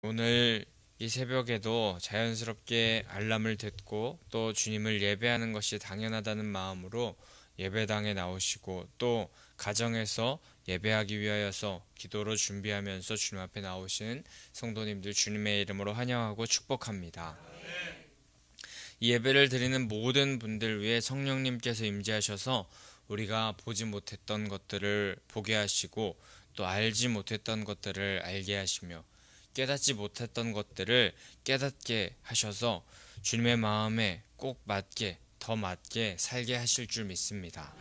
오늘 이 새벽에도 자연스럽게 알람을 듣고 또 주님을 예배하는 것이 당연하다는 마음으로 예배당에 나오시고 또 가정에서 예배하기 위하여서 기도로 준비하면서 주님 앞에 나오신 성도님들 주님의 이름으로 환영하고 축복합니다. 이 예배를 드리는 모든 분들 위해 성령님께서 임재하셔서 우리가 보지 못했던 것들을 보게 하시고 또 알지 못했던 것들을 알게 하시며 깨닫지 못했던 것들을 깨닫게 하셔서 주님의 마음에 꼭 맞게 더 맞게 살게 하실 줄 믿습니다.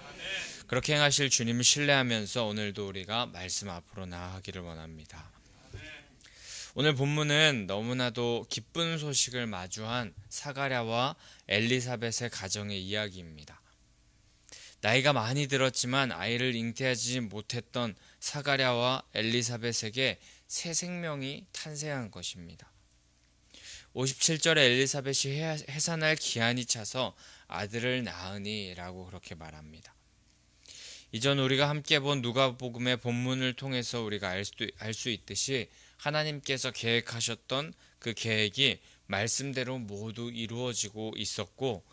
그렇게 행하실 주님을 신뢰하면서 오늘도 우리가 말씀 앞으로 나아가기를 원합니다. 오늘 본문은 너무나도 기쁜 소식을 마주한 사가랴와 엘리사벳의 가정의 이야기입니다. 나이가 많이 들었지만 아이를 잉태하지 못했던 사가랴와 엘리사벳에게 새 생명이 탄생한 것입니다. 57절에 엘리사벳이 해산할 기한이 차서 아들을 낳으니 라고 그렇게 말합니다. 이전 우리가 함께 본 누가복음의 본문을 통해서 우리가 알 수 있듯이 하나님께서 계획하셨던 그 계획이 말씀대로 모두 이루어지고 있었고,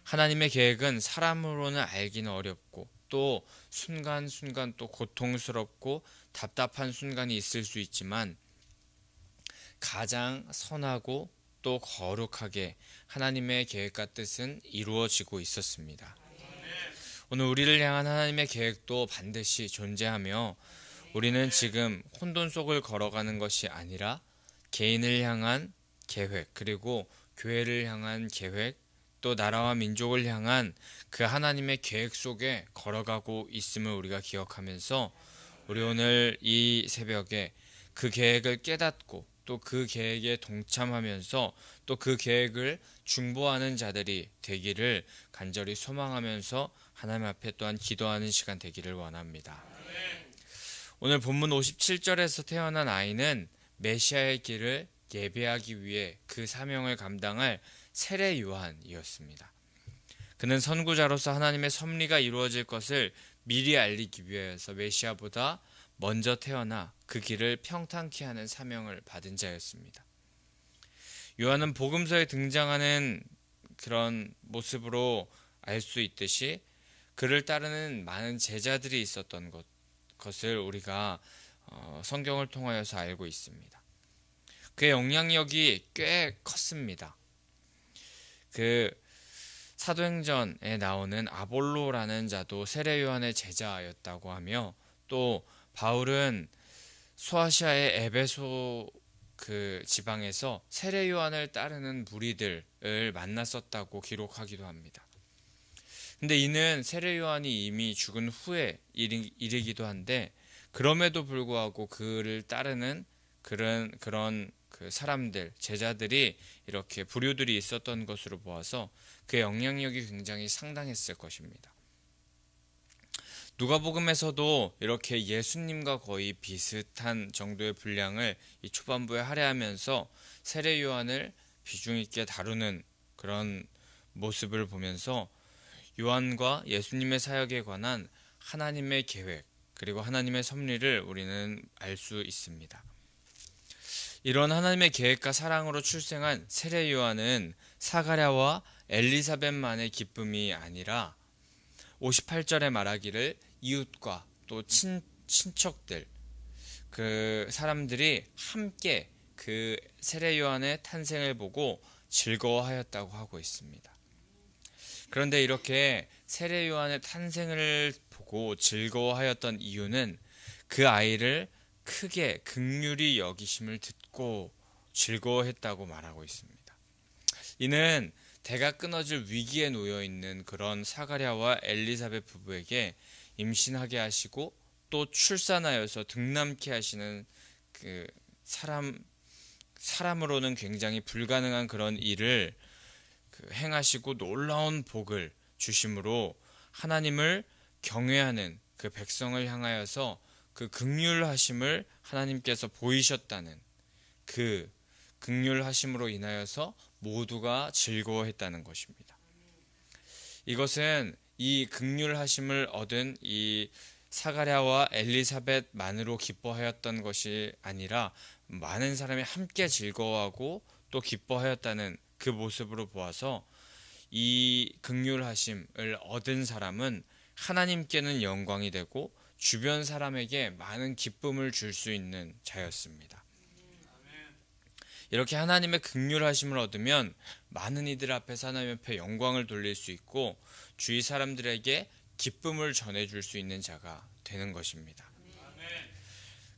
하나님의 계획은 사람으로는 알기는 어렵고 또 순간순간 또 고통스럽고 답답한 순간이 있을 수 있지만 가장 선하고 또 거룩하게 하나님의 계획과 뜻은 이루어지고 있었습니다. 오늘 우리를 향한 하나님의 계획도 반드시 존재하며 우리는 지금 혼돈 속을 걸어가는 것이 아니라 개인을 향한 계획, 그리고 교회를 향한 계획, 또 나라와 민족을 향한 그 하나님의 계획 속에 걸어가고 있음을 우리가 기억하면서 우리 오늘 이 새벽에 그 계획을 깨닫고 또 그 계획에 동참하면서 또 그 계획을 중보하는 자들이 되기를 간절히 소망하면서 하나님 앞에 또한 기도하는 시간 되기를 원합니다. 오늘 본문 57절에서 태어난 아이는 메시아의 길을 예배하기 위해 그 사명을 감당할 세례 요한이었습니다. 그는 선구자로서 하나님의 섭리가 이루어질 것을 미리 알리기 위해서 메시아보다 먼저 태어나 그 길을 평탄케 하는 사명을 받은 자였습니다. 요한은 복음서에 등장하는 그런 모습으로 알 수 있듯이 그를 따르는 많은 제자들이 있었던 것을 우리가 성경을 통하여서 알고 있습니다. 그의 영향력이 꽤 컸습니다. 그 사도행전에 나오는 아볼로라는 자도 세례 요한의 제자였다고 하며 또 바울은 소아시아의 에베소 그 지방에서 세례 요한을 따르는 무리들을 만났었다고 기록하기도 합니다. 근데 이는 세례 요한이 이미 죽은 후에 일이기도 한데 그럼에도 불구하고 그를 따르는 그런 그 사람들, 제자들이 이렇게 부류들이 있었던 것으로 보아서 그의 영향력이 굉장히 상당했을 것입니다. 누가복음에서도 이렇게 예수님과 거의 비슷한 정도의 분량을 이 초반부에 할애하면서 세례 요한을 비중 있게 다루는 그런 모습을 보면서 요한과 예수님의 사역에 관한 하나님의 계획 그리고 하나님의 섭리를 우리는 알 수 있습니다. 이런 하나님의 계획과 사랑으로 출생한 세례 요한은 사가랴와 엘리사벳만의 기쁨이 아니라 58절에 말하기를 이웃과 또 친척들 그 사람들이 함께 그 세례 요한의 탄생을 보고 즐거워하였다고 하고 있습니다. 그런데 이렇게 세례 요한의 탄생을 보고 즐거워하였던 이유는 그 아이를 크게 긍휼히 여기심을 듣고 즐거워했다고 말하고 있습니다. 이는 대가 끊어질 위기에 놓여 있는 그런 사가랴와 엘리사벳 부부에게 임신하게 하시고 또 출산하여서 등남케 하시는 그 사람으로는 굉장히 불가능한 그런 일을 행하시고 놀라운 복을 주심으로 하나님을 경외하는 그 백성을 향하여서 그 긍휼하심을 하나님께서 보이셨다는 그 긍휼하심으로 인하여서 모두가 즐거워했다는 것입니다. 이것은 이 긍휼하심을 얻은 이 사가랴와 엘리사벳만으로 기뻐하였던 것이 아니라 많은 사람이 함께 즐거워하고 또 기뻐하였다는 그 모습으로 보아서 이 긍휼하심을 얻은 사람은 하나님께는 영광이 되고 주변 사람에게 많은 기쁨을 줄 수 있는 자였습니다. 이렇게 하나님의 긍휼하심을 얻으면 많은 이들 앞에서 하나님 앞에 영광을 돌릴 수 있고 주위 사람들에게 기쁨을 전해줄 수 있는 자가 되는 것입니다.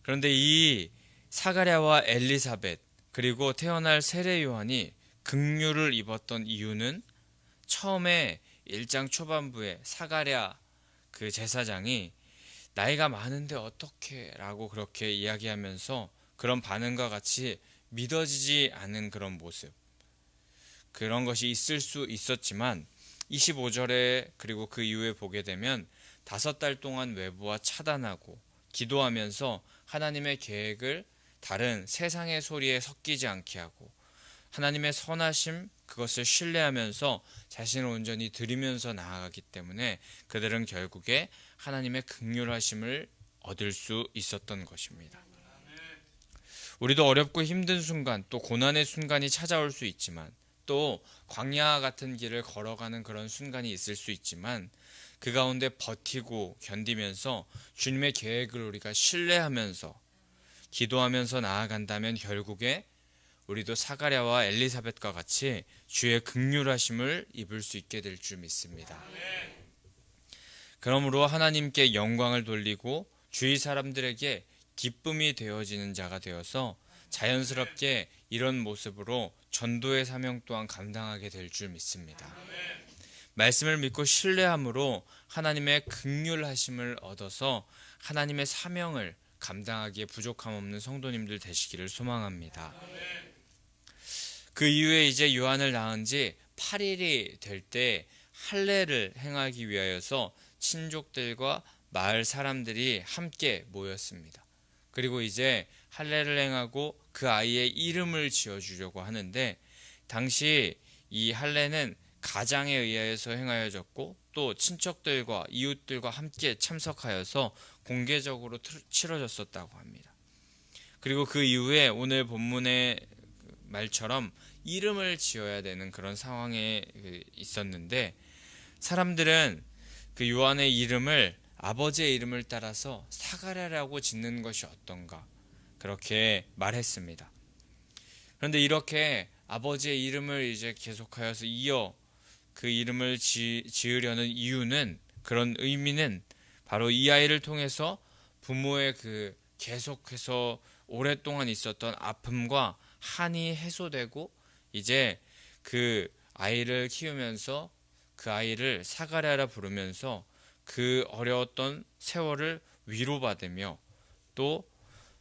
그런데 이 사가랴와 엘리사벳 그리고 태어날 세례 요한이 긍휼을 입었던 이유는 처음에 1장 초반부에 사가랴 그 제사장이 나이가 많은데 어떻게 라고 그렇게 이야기하면서 그런 반응과 같이 믿어지지 않은 그런 모습, 그런 것이 있을 수 있었지만 25절에 그리고 그 이후에 보게 되면 5달 동안 외부와 차단하고 기도하면서 하나님의 계획을 다른 세상의 소리에 섞이지 않게 하고 하나님의 선하심 그것을 신뢰하면서 자신을 온전히 드리면서 나아가기 때문에 그들은 결국에 하나님의 긍휼하심을 얻을 수 있었던 것입니다. 우리도 어렵고 힘든 순간 또 고난의 순간이 찾아올 수 있지만 또 광야 같은 길을 걸어가는 그런 순간이 있을 수 있지만 그 가운데 버티고 견디면서 주님의 계획을 우리가 신뢰하면서 기도하면서 나아간다면 결국에 우리도 사가랴와 엘리사벳과 같이 주의 긍휼하심을 입을 수 있게 될 줄 믿습니다. 그러므로 하나님께 영광을 돌리고 주위 사람들에게 기쁨이 되어지는 자가 되어서 자연스럽게 이런 모습으로 전도의 사명 또한 감당하게 될 줄 믿습니다. 말씀을 믿고 신뢰함으로 하나님의 긍휼하심을 얻어서 하나님의 사명을 감당하기에 부족함 없는 성도님들 되시기를 소망합니다. 그 이후에 이제 요한을 낳은 지 8일이 될 때 할례를 행하기 위하여서 친족들과 마을 사람들이 함께 모였습니다. 그리고 이제 할례를 행하고 그 아이의 이름을 지어주려고 하는데 당시 이 할례는 가장에 의하여서 행하여졌고 또 친척들과 이웃들과 함께 참석하여서 공개적으로 치러졌었다고 합니다. 그리고 그 이후에 오늘 본문의 말처럼 이름을 지어야 되는 그런 상황에 있었는데 사람들은 그 요한의 이름을 아버지의 이름을 따라서 사가랴라고 짓는 것이 어떤가 그렇게 말했습니다. 그런데 이렇게 아버지의 이름을 이제 계속하여서 이어 그 이름을 지으려는 이유는 그런 의미는 바로 이 아이를 통해서 부모의 그 계속해서 오랫동안 있었던 아픔과 한이 해소되고 이제 그 아이를 키우면서 그 아이를 사가랴라 부르면서 그 어려웠던 세월을 위로받으며 또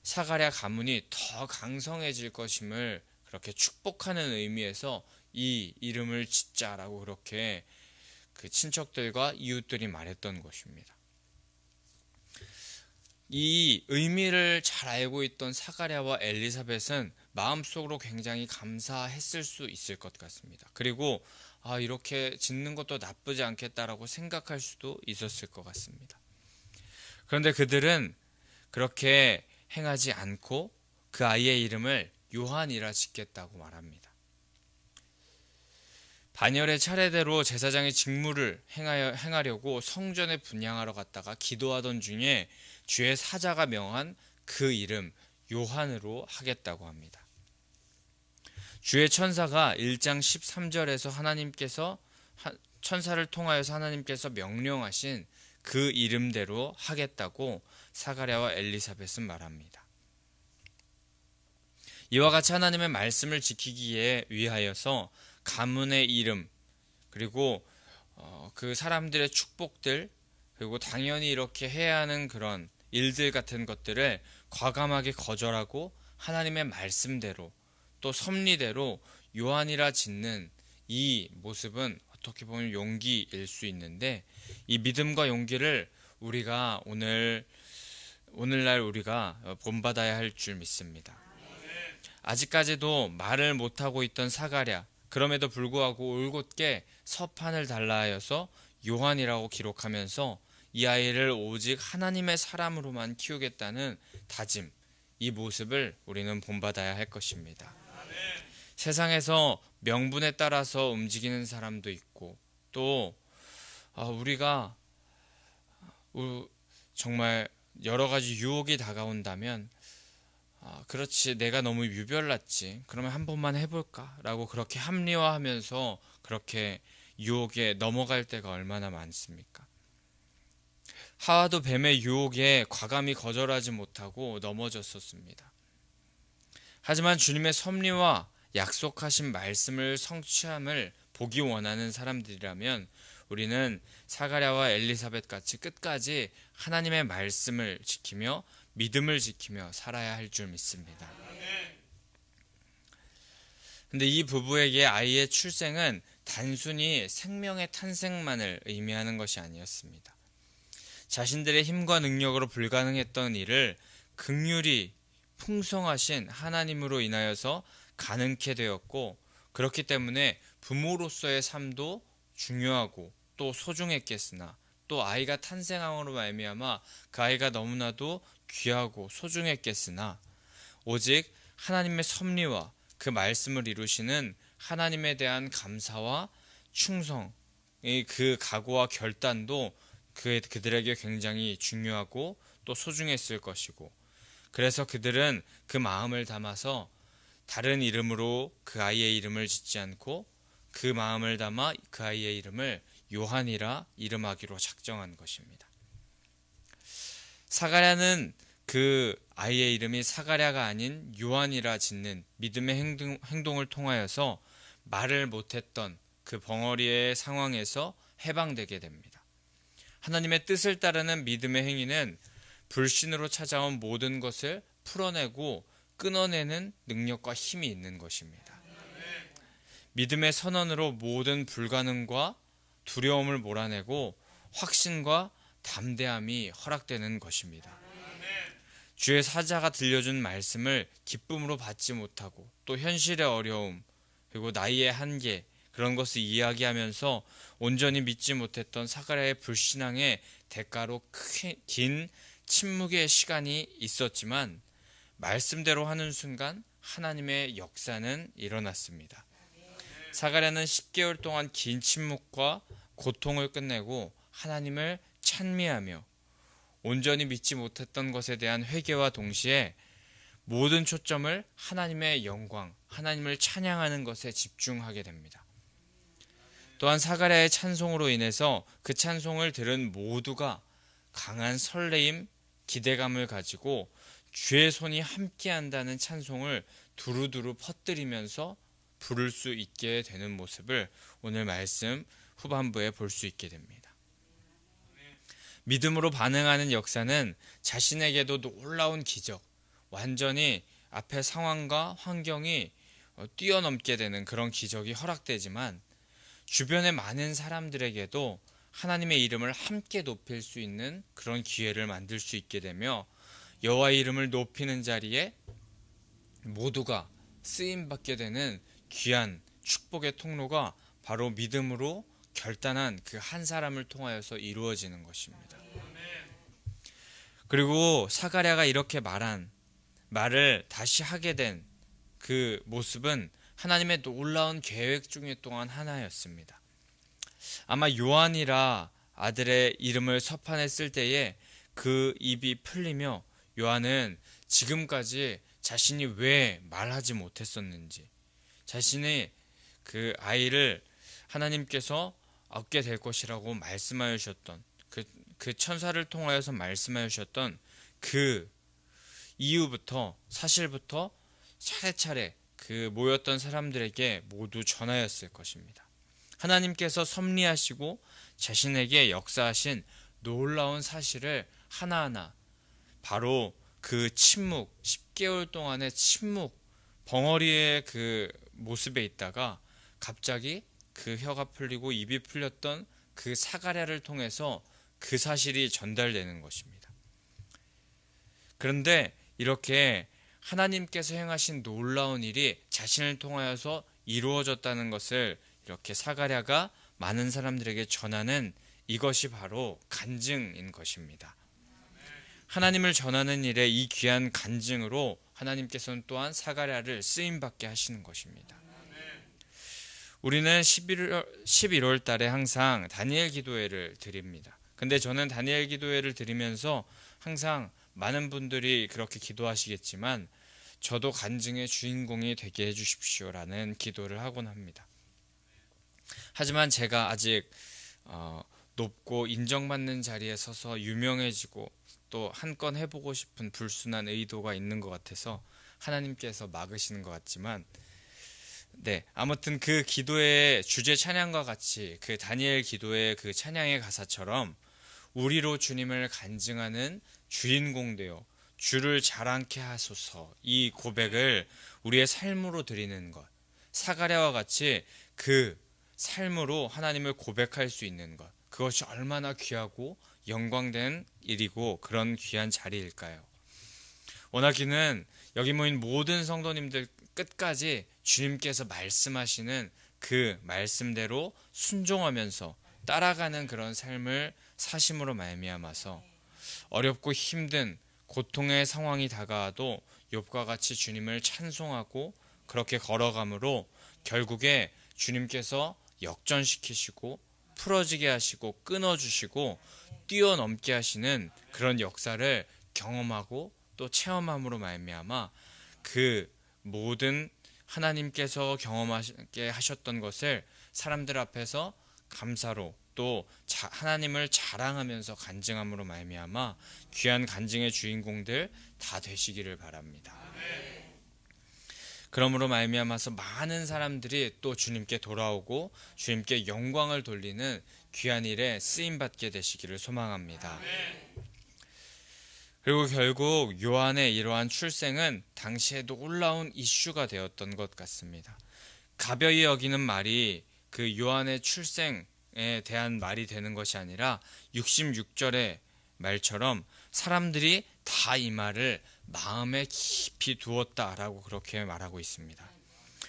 사가랴 가문이 더 강성해질 것임을 그렇게 축복하는 의미에서 이 이름을 짓자라고 그렇게 그 친척들과 이웃들이 말했던 것입니다. 이 의미를 잘 알고 있던 사가랴와 엘리사벳은 마음속으로 굉장히 감사했을 수 있을 것 같습니다. 그리고 이렇게 짓는 것도 나쁘지 않겠다라고 생각할 수도 있었을 것 같습니다. 그런데 그들은 그렇게 행하지 않고 그 아이의 이름을 요한이라 짓겠다고 말합니다. 반열의 차례대로 제사장의 직무를 행하려고 성전에 분향하러 갔다가 기도하던 중에 주의 사자가 명한 그 이름 요한으로 하겠다고 합니다. 주의 천사가 1장 13절에서 하나님께서 천사를 통하여서 하나님께서 명령하신 그 이름대로 하겠다고 사가랴와 엘리사벳은 말합니다. 이와 같이 하나님의 말씀을 지키기에 위하여서 가문의 이름 그리고 그 사람들의 축복들 그리고 당연히 이렇게 해야 하는 그런 일들 같은 것들을 과감하게 거절하고 하나님의 말씀대로 또 섭리대로 요한이라 짓는 이 모습은 어떻게 보면 용기일 수 있는데 이 믿음과 용기를 우리가 오늘날 우리가 본받아야 할 줄 믿습니다. 아직까지도 말을 못하고 있던 사가랴 그럼에도 불구하고 올곧게 서판을 달라 하여서 요한이라고 기록하면서 이 아이를 오직 하나님의 사람으로만 키우겠다는 다짐 이 모습을 우리는 본받아야 할 것입니다. 세상에서 명분에 따라서 움직이는 사람도 있고, 또 우리가 정말 여러 가지 유혹이 다가온다면 그렇지, 내가 너무 유별났지, 그러면 한 번만 해볼까 라고 그렇게 합리화하면서 그렇게 유혹에 넘어갈 때가 얼마나 많습니까? 하와도 뱀의 유혹에 과감히 거절하지 못하고 넘어졌었습니다. 하지만 주님의 섭리와 약속하신 말씀을 성취함을 보기 원하는 사람들이라면 우리는 사가랴와 엘리사벳 같이 끝까지 하나님의 말씀을 지키며 믿음을 지키며 살아야 할 줄 믿습니다. 근데 이 부부에게 아이의 출생은 단순히 생명의 탄생만을 의미하는 것이 아니었습니다. 자신들의 힘과 능력으로 불가능했던 일을 긍휼히 풍성하신 하나님으로 인하여서 가능케 되었고, 그렇기 때문에 부모로서의 삶도 중요하고 또 소중했겠으나, 또 아이가 탄생함으로 말미암아 그 아이가 너무나도 귀하고 소중했겠으나, 오직 하나님의 섭리와 그 말씀을 이루시는 하나님에 대한 감사와 충성의 그 각오와 결단도 그들에게 굉장히 중요하고 또 소중했을 것이고, 그래서 그들은 그 마음을 담아서 다른 이름으로 그 아이의 이름을 짓지 않고 그 마음을 담아 그 아이의 이름을 요한이라 이름하기로 작정한 것입니다. 사가랴는 그 아이의 이름이 사가랴가 아닌 요한이라 짓는 믿음의 행동을 통하여서 말을 못했던 그 벙어리의 상황에서 해방되게 됩니다. 하나님의 뜻을 따르는 믿음의 행위는 불신으로 찾아온 모든 것을 풀어내고 끊어내는 능력과 힘이 있는 것입니다. 믿음의 선언으로 모든 불가능과 두려움을 몰아내고 확신과 담대함이 허락되는 것입니다. 주의 사자가 들려준 말씀을 기쁨으로 받지 못하고 또 현실의 어려움, 그리고 나이의 한계, 그런 것을 이야기하면서 온전히 믿지 못했던 사가랴의 불신앙의 대가로 긴 침묵의 시간이 있었지만, 말씀대로 하는 순간 하나님의 역사는 일어났습니다. 사가랴는 10개월 동안 긴 침묵과 고통을 끝내고 하나님을 찬미하며 온전히 믿지 못했던 것에 대한 회개와 동시에 모든 초점을 하나님의 영광, 하나님을 찬양하는 것에 집중하게 됩니다. 또한 사가랴의 찬송으로 인해서 그 찬송을 들은 모두가 강한 설레임, 기대감을 가지고 주의 손이 함께한다는 찬송을 두루두루 퍼뜨리면서 부를 수 있게 되는 모습을 오늘 말씀 후반부에 볼 수 있게 됩니다. 믿음으로 반응하는 역사는 자신에게도 놀라운 기적, 완전히 앞의 상황과 환경이 뛰어넘게 되는 그런 기적이 허락되지만, 주변의 많은 사람들에게도 하나님의 이름을 함께 높일 수 있는 그런 기회를 만들 수 있게 되며, 여호와의 이름을 높이는 자리에 모두가 쓰임받게 되는 귀한 축복의 통로가 바로 믿음으로 결단한 그 한 사람을 통하여서 이루어지는 것입니다. 그리고 사가랴가 이렇게 말을 다시 하게 된 그 모습은 하나님의 놀라운 계획 중에 또한 하나였습니다. 아마 요한이라 아들의 이름을 서판에 쓸 때에 그 입이 풀리며 요한은 지금까지 자신이 왜 말하지 못했었는지, 자신이 그 아이를 하나님께서 얻게 될 것이라고 말씀하여 주셨던 그 천사를 통하여서 말씀하여 주셨던 그 이유부터, 사실부터 차례차례 그 모였던 사람들에게 모두 전하였을 것입니다. 하나님께서 섭리하시고 자신에게 역사하신 놀라운 사실을 하나하나, 바로 그 침묵, 10개월 동안의 침묵, 벙어리의 그 모습에 있다가 갑자기 그 혀가 풀리고 입이 풀렸던 그 사가랴를 통해서 그 사실이 전달되는 것입니다. 그런데 이렇게 하나님께서 행하신 놀라운 일이 자신을 통하여서 이루어졌다는 것을 이렇게 사가랴가 많은 사람들에게 전하는, 이것이 바로 간증인 것입니다. 하나님을 전하는 일에 이 귀한 간증으로 하나님께서는 또한 사가랴를 쓰임받게 하시는 것입니다. 우리는 11월 달에 항상 다니엘 기도회를 드립니다. 근데 저는 다니엘 기도회를 드리면서 항상 많은 분들이 그렇게 기도하시겠지만 저도 간증의 주인공이 되게 해주십시오라는 기도를 하곤 합니다. 하지만 제가 아직 높고 인정받는 자리에 서서 유명해지고 또 한 건 해보고 싶은 불순한 의도가 있는 것 같아서 하나님께서 막으시는 것 같지만 아무튼 그 기도의 주제 찬양과 같이 그 다니엘 기도의 그 찬양의 가사처럼 우리로 주님을 간증하는 주인공 되어 주를 자랑케 하소서, 이 고백을 우리의 삶으로 드리는 것, 사가랴와 같이 그 삶으로 하나님을 고백할 수 있는 것, 그것이 얼마나 귀하고 영광된 일이고 그런 귀한 자리일까요? 원하기는 여기 모인 모든 성도님들 끝까지 주님께서 말씀하시는 그 말씀대로 순종하면서 따라가는 그런 삶을 사심으로 말미암아서 어렵고 힘든 고통의 상황이 다가와도 욥과 같이 주님을 찬송하고 그렇게 걸어감으로 결국에 주님께서 역전시키시고 풀어지게 하시고 끊어주시고 뛰어넘게 하시는 그런 역사를 경험하고 또 체험함으로 말미암아 그 모든 하나님께서 경험하게 하셨던 것을 사람들 앞에서 감사로 또 하나님을 자랑하면서 간증함으로 말미암아 귀한 간증의 주인공들 다 되시기를 바랍니다. 그러므로 말미암아서 많은 사람들이 또 주님께 돌아오고 주님께 영광을 돌리는 귀한 일에 쓰임받게 되시기를 소망합니다. 그리고 결국 요한의 이러한 출생은 당시에 놀라운 이슈가 되었던 것 같습니다. 가벼이 여기는 말이 그 요한의 출생에 대한 말이 되는 것이 아니라 66절의 말처럼 사람들이 다 이 말을 마음에 깊이 두었다라고 그렇게 말하고 있습니다.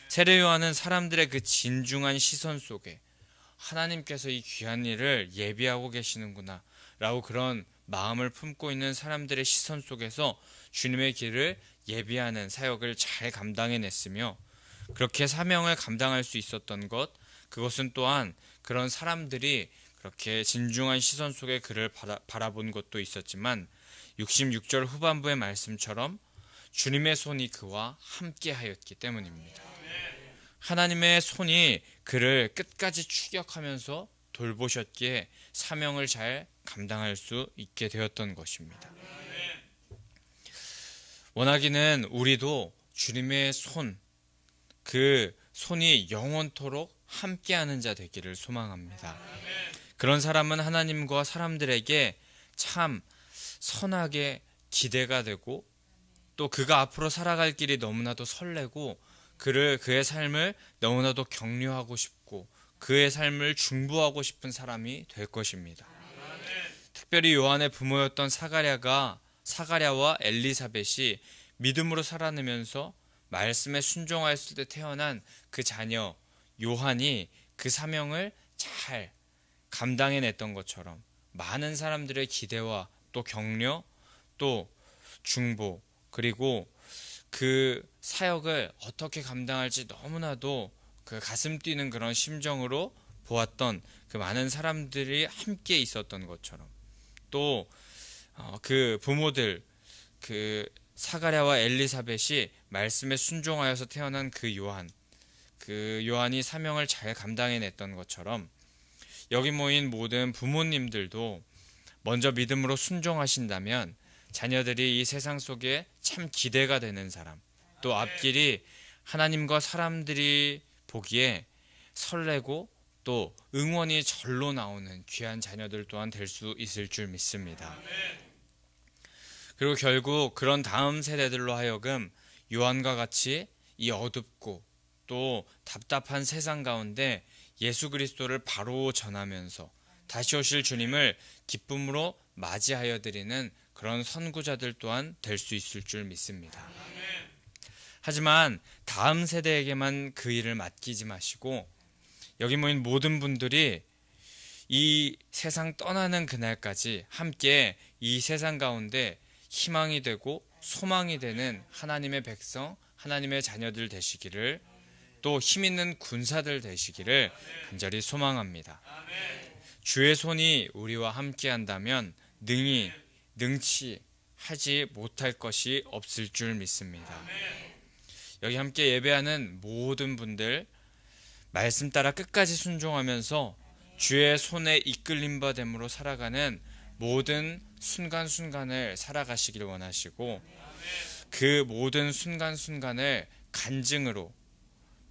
세례 요한은 사람들의 그 진중한 시선 속에 하나님께서 이 귀한 일을 예비하고 계시는구나 라고 그런 마음을 품고 있는 사람들의 시선 속에서 주님의 길을 예비하는 사역을 잘 감당해냈으며 그렇게 사명을 감당할 수 있었던 것, 그것은 또한 그런 사람들이 그렇게 진중한 시선 속에 그를 바라본 것도 있었지만 66절 후반부의 말씀처럼 주님의 손이 그와 함께 하였기 때문입니다. 하나님의 손이 그를 끝까지 추격하면서 돌보셨기에 사명을 잘 감당할 수 있게 되었던 것입니다. 원하기는 우리도 주님의 손, 그 손이 영원토록 함께하는 자 되기를 소망합니다. 그런 사람은 하나님과 사람들에게 참 선하게 기대가 되고 또 그가 앞으로 살아갈 길이 너무나도 설레고 그의 삶을 너무나도 격려하고 싶고 그의 삶을 중보하고 싶은 사람이 될 것입니다. 특별히 요한의 부모였던 사가랴와 엘리사벳이 믿음으로 살아내면서 말씀에 순종하였을 때 태어난 그 자녀 요한이 그 사명을 잘 감당해냈던 것처럼 많은 사람들의 기대와 또 격려, 또 중보, 그리고 그 사역을 어떻게 감당할지 너무나도 그 가슴 뛰는 그런 심정으로 보았던 그 많은 사람들이 함께 있었던 것처럼 또 그 부모들, 그 사가랴와 엘리사벳이 말씀에 순종하여서 태어난 그 요한이 사명을 잘 감당해냈던 것처럼 여기 모인 모든 부모님들도 먼저 믿음으로 순종하신다면 자녀들이 이 세상 속에 참 기대가 되는 사람, 또 앞길이 하나님과 사람들이 보기에 설레고 또 응원이 절로 나오는 귀한 자녀들 또한 될 수 있을 줄 믿습니다. 그리고 결국 그런 다음 세대들로 하여금 요한과 같이 이 어둡고 또 답답한 세상 가운데 예수 그리스도를 바로 전하면서 다시 오실 주님을 기쁨으로 맞이하여 드리는 그런 선구자들 또한 될 수 있을 줄 믿습니다. 하지만 다음 세대에게만 그 일을 맡기지 마시고 여기 모인 모든 분들이 이 세상 떠나는 그날까지 함께 이 세상 가운데 희망이 되고 소망이 되는 하나님의 백성, 하나님의 자녀들 되시기를, 또 힘있는 군사들 되시기를 간절히 소망합니다. 주의 손이 우리와 함께 한다면 능치 하지 못할 것이 없을 줄 믿습니다. 여기 함께 예배하는 모든 분들, 말씀 따라 끝까지 순종하면서 주의 손에 이끌림 받음으로 살아가는 모든 순간순간을 살아가시길 원하시고, 그 모든 순간순간을 간증으로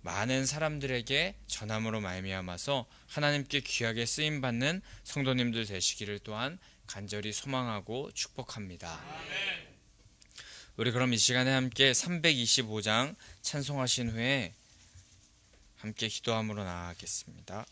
많은 사람들에게 전함으로 말미암아서 하나님께 귀하게 쓰임받는 성도님들 되시기를 또한 간절히 소망하고 축복합니다. 우리 그럼 이 시간에 함께 325장 찬송하신 후에 함께 기도함으로 나아가겠습니다.